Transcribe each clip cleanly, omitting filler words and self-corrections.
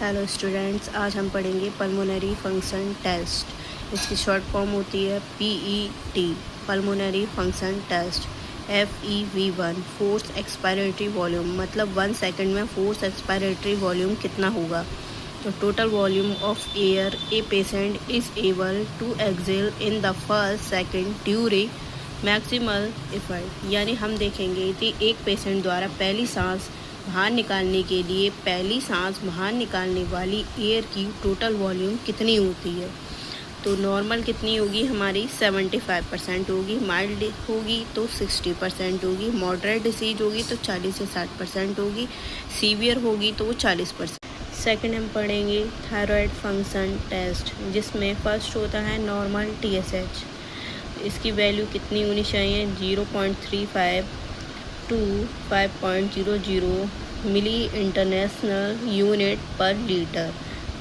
Hello students, आज हम पढ़ेंगे पल्मोनरी फंक्शन टेस्ट। इसकी शॉर्ट फॉर्म होती है PET, pulmonary function test. FEV1 force expiratory volume, मतलब 1 सेकंड में फोर्स एक्सपायरेटरी वॉल्यूम कितना होगा। तो total volume of air a patient is able to exhale in the first second during maximal effort. यानी हम देखेंगे कि एक पेशेंट द्वारा पहली सांस बाहर निकालने के लिए पहली सांस बाहर निकालने वाली एयर की टोटल वॉल्यूम कितनी होती है। तो नॉर्मल कितनी होगी हमारी 75% होगी, माइल्ड होगी तो 60% होगी, मॉडरेट डिसीज होगी तो 40 से 60% होगी, सीवियर होगी तो वो 40%। सेकंड हम पढ़ेंगे थायराइड फंक्शन टेस्ट, जिसमें फर्स्ट होता है नॉर्मल TSH। इसकी वैल्यू कितनी होनी चाहिए, 0.35 टू 5.00 मिली इंटरनेशनल यूनिट पर लीटर।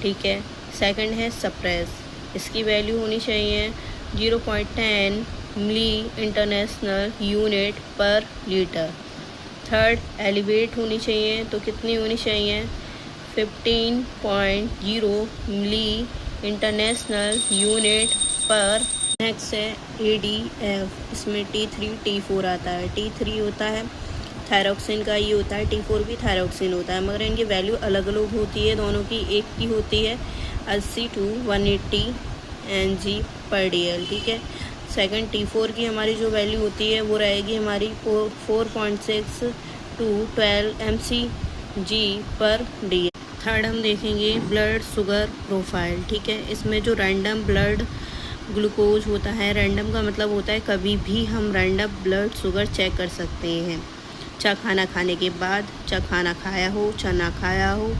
ठीक है। सेकंड है सप्रेस, इसकी वैल्यू होनी चाहिए 0.10 मिली इंटरनेशनल यूनिट पर लीटर। थर्ड एलिवेट होनी चाहिए, तो कितनी होनी चाहिए 15.0 मिली इंटरनेशनल यूनिट पर। नेक्स्ट है ADF, इसमें T3 T4 आता है। T3 होता है थायरॉक्सिन का, ये होता है T4 भी थायरॉक्सिन होता है, मगर इनकी वैल्यू अलग अलग होती है। दोनों की एक की होती है 80 to 180 mg/dl। ठीक है। सेकंड T4 की हमारी जो वैल्यू होती है वो रहेगी हमारी 4.6 to 12 mcg/dl। थर्ड हम देखेंगे ब्लड शुगर प्रोफाइल। ठीक है। इसमें जो रैंडम ब्लड ग्लूकोज होता है, रैंडम का मतलब होता है कभी भी हम रैंडम ब्लड शुगर चेक कर सकते हैं, चाहे खाना खाने के बाद, चाहे खाना खाया हो, चाहे ना खाया हो।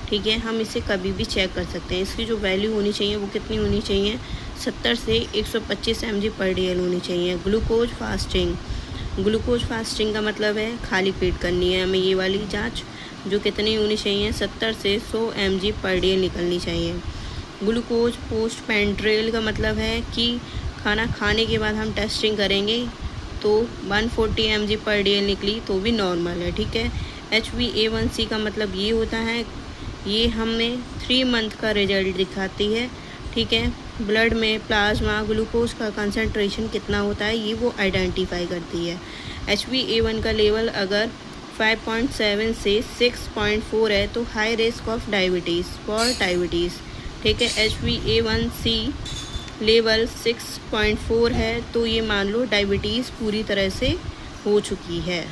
ठीक है। हम इसे कभी भी चेक कर सकते हैं। इसकी जो वैल्यू होनी चाहिए वो कितनी होनी चाहिए, 70 से 125 mg/dl होनी चाहिए। ग्लूकोज फास्टिंग, ग्लूकोज फास्टिंग का मतलब है खाली पेट करनी है हमें ये वाली जाँच, जो कितनी होनी चाहिए 70 से 100 mg/dl निकलनी चाहिए। ग्लूकोज पोस्ट पेंड्रेल का मतलब है कि खाना खाने के बाद हम टेस्टिंग करेंगे तो 140 mg/dl निकली तो भी नॉर्मल है। ठीक है। HbA1c का मतलब ये होता है, ये हमें 3 मंथ का रिजल्ट दिखाती है। ठीक है। ब्लड में प्लाज्मा ग्लूकोज का कंसंट्रेशन कितना होता है ये वो आइडेंटिफाई करती है। HbA1 का लेवल अगर 5.7 से 6.4 है तो हाई रिस्क ऑफ डायबिटीज़। ठीक है। HbA1c लेवल 6.4 है तो ये मान लो डायबिटीज़ पूरी तरह से हो चुकी है।